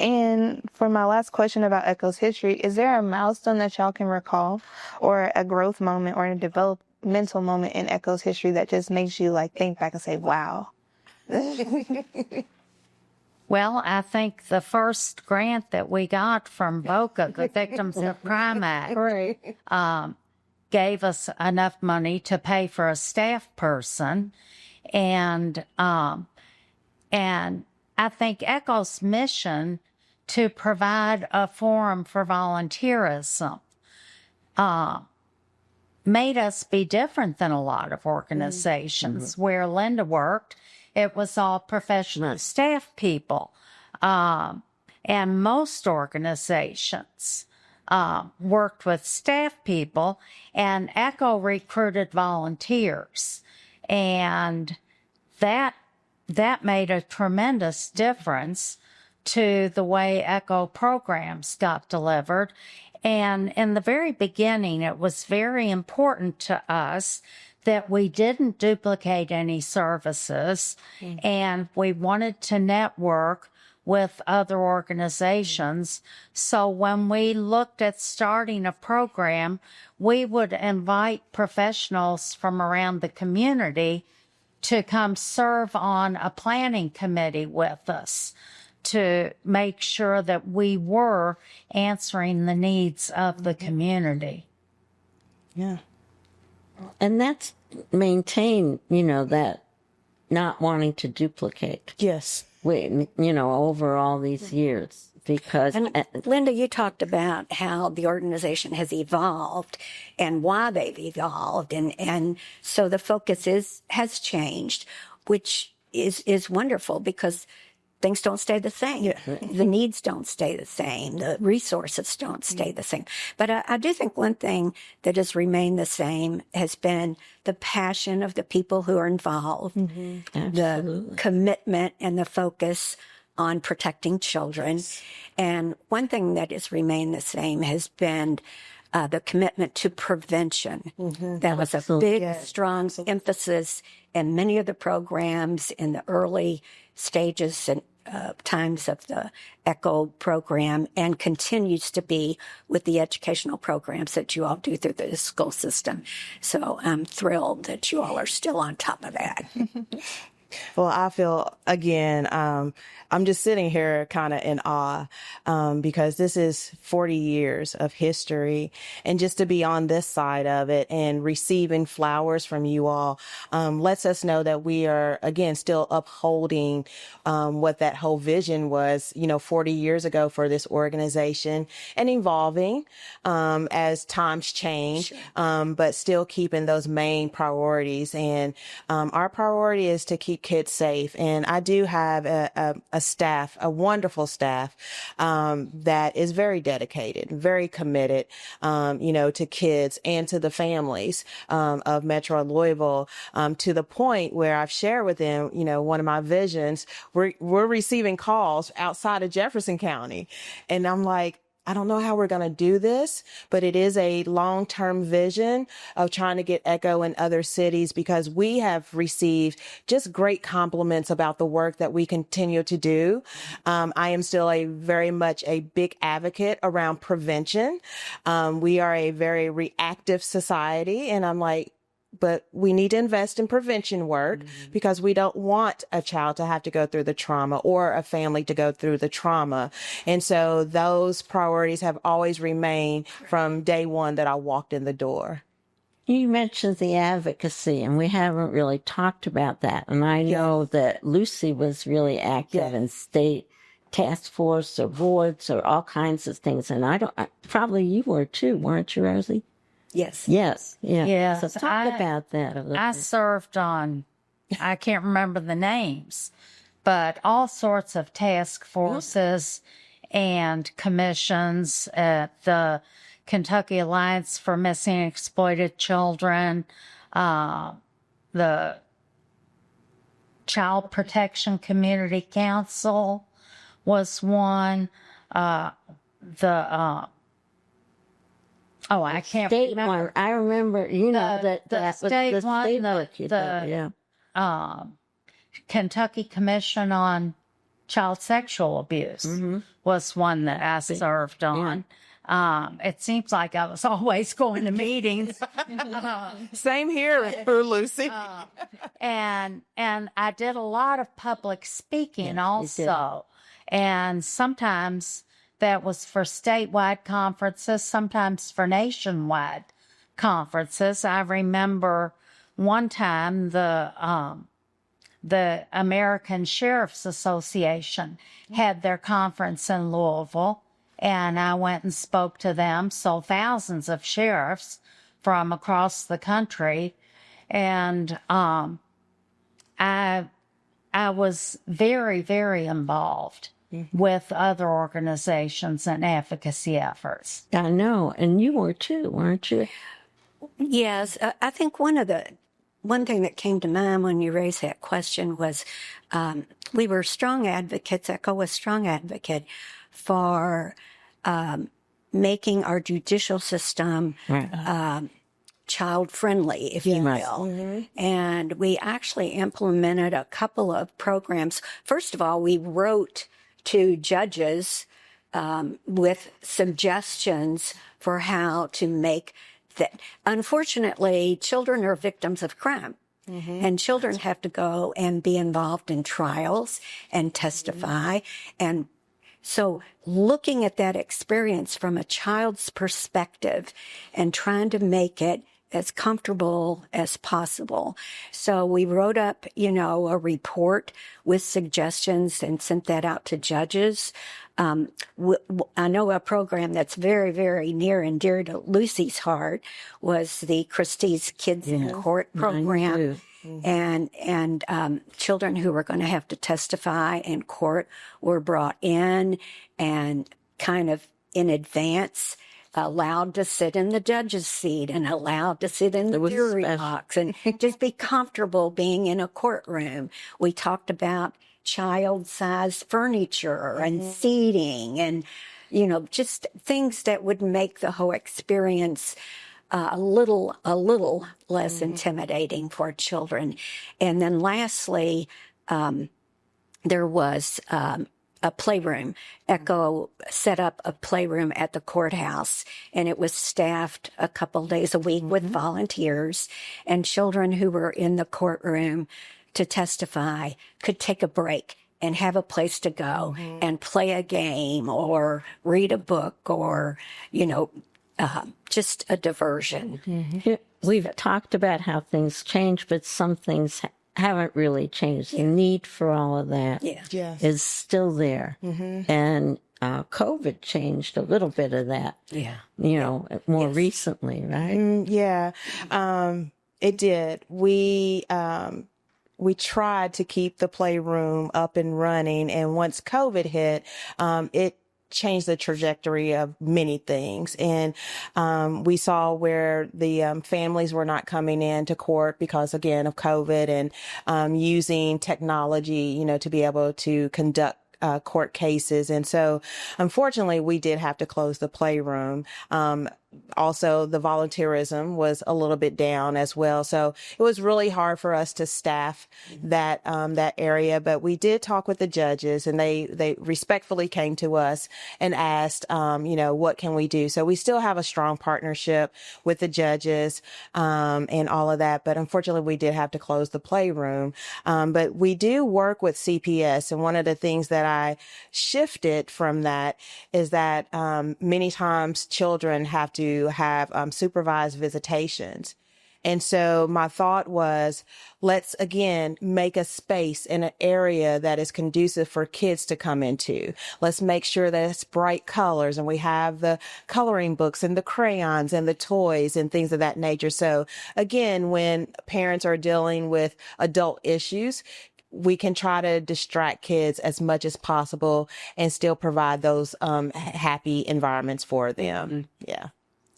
And for my last question about Echo's history, is there a milestone that y'all can recall, or a growth moment or a developmental moment in Echo's history that just makes you like think back and say, wow? Well, I think the first grant that we got from VOCA, the Victims of Crime Act, Right. gave us enough money to pay for a staff person. And I think Echo's mission to provide a forum for volunteerism made us be different than a lot of organizations. Where Linda worked, it was all professional staff people. And most organizations worked with staff people, and Echo recruited volunteers. And that made a tremendous difference to the way Echo programs got delivered. And in the very beginning, it was very important to us that we didn't duplicate any services, and we wanted to network with other organizations. So when we looked at starting a program, we would invite professionals from around the community to come serve on a planning committee with us to make sure that we were answering the needs of the community. Yeah. And that's maintain, that not wanting to duplicate. Yes. Over all these years. Because and Linda, you talked about how the organization has evolved and why they've evolved, and so the focus has changed, which is wonderful because things don't stay the same. Yeah. The needs don't stay the same. The resources don't stay the same. But I do think one thing that has remained the same has been the passion of the people who are involved, the commitment and the focus on protecting children. And one thing that has remained the same has been the commitment to prevention. That was a big, strong emphasis in many of the programs in the early stages and times of the ECHO program, and continues to be with the educational programs that you all do through the school system. So I'm thrilled that you all are still on top of that. Well, I feel, again, I'm just sitting here kind of in awe because this is 40 years of history. And just to be on this side of it and receiving flowers from you all lets us know that we are, again, still upholding what that whole vision was, 40 years ago for this organization, and evolving as times change, but still keeping those main priorities. And our priority is to keep kids safe. And I do have a staff, a wonderful staff, that is very dedicated, very committed, to kids and to the families, of Metro Louisville, to the point where I've shared with them, one of my visions, we're receiving calls outside of Jefferson County. And I'm like, I don't know how we're going to do this, but it is a long-term vision of trying to get ECHO in other cities, because we have received just great compliments about the work that we continue to do. I am still very much a big advocate around prevention. We are a very reactive society, and I'm like, but we need to invest in prevention work, because we don't want a child to have to go through the trauma, or a family to go through the trauma. And so those priorities have always remained from day one that I walked in the door. You mentioned the advocacy, and we haven't really talked about that. And I know that Lucy was really active in state task force or boards or all kinds of things. And probably you were too, weren't you, Rosie? Yes. Yes. Yeah. Yes, So talk about that a little I bit. served on, I can't remember the names, but all sorts of task forces and commissions at the Kentucky Alliance for Missing and Exploited Children, the Child Protection Community Council was one, I can't state remember. one. I remember, that was state the one, state work you did, Kentucky Commission on child sexual abuse was one that I served on. It seems like I was always going to meetings. Same here, Lucy. And I did a lot of public speaking also. And sometimes that was for statewide conferences, sometimes for nationwide conferences. I remember one time the American Sheriff's Association had their conference in Louisville, and I went and spoke to them. So thousands of sheriffs from across the country, and I was very, very involved with other organizations and advocacy efforts. I know, and you were too, weren't you? Yes, I think one thing that came to mind when you raised that question was we were strong advocates. ECHO was strong advocate for making our judicial system child friendly, if you will. And we actually implemented a couple of programs. First of all, we wrote to judges with suggestions for how to make that. Unfortunately, children are victims of crime. And children have to go and be involved in trials and testify. And so looking at that experience from a child's perspective and trying to make it as comfortable as possible. So we wrote up, a report with suggestions and sent that out to judges. I know a program that's very, very near and dear to Lucy's heart was the Christy's Kids in Court program. And children who were going to have to testify in court were brought in and kind of in advance allowed to sit in the judge's seat and allowed to sit in the jury box and just be comfortable being in a courtroom. We talked about child-sized furniture and seating and, just things that would make the whole experience a little less intimidating for children. And then lastly, there was a playroom. ECHO set up a playroom at the courthouse, and it was staffed a couple days a week with volunteers, and children who were in the courtroom to testify could take a break and have a place to go and play a game or read a book or, just a diversion. We've talked about how things change, but some things haven't really changed. The need for all of that is still there. And COVID changed a little bit of that, more recently, right? It did. We tried to keep the playroom up and running. And once COVID hit, it changed the trajectory of many things. And we saw where the families were not coming into court because, again, of COVID and using technology, to be able to conduct court cases. And so, unfortunately, we did have to close the playroom. Also, the volunteerism was a little bit down as well. So it was really hard for us to staff that area. But we did talk with the judges, and they respectfully came to us and asked, what can we do? So we still have a strong partnership with the judges and all of that. But unfortunately, we did have to close the playroom. But we do work with CPS. And one of the things that I shifted from that is that many times children have to have supervised visitations. And so my thought was, let's again make a space in an area that is conducive for kids to come into. Let's make sure that it's bright colors and we have the coloring books and the crayons and the toys and things of that nature. So again, when parents are dealing with adult issues, we can try to distract kids as much as possible and still provide those happy environments for them. Yeah.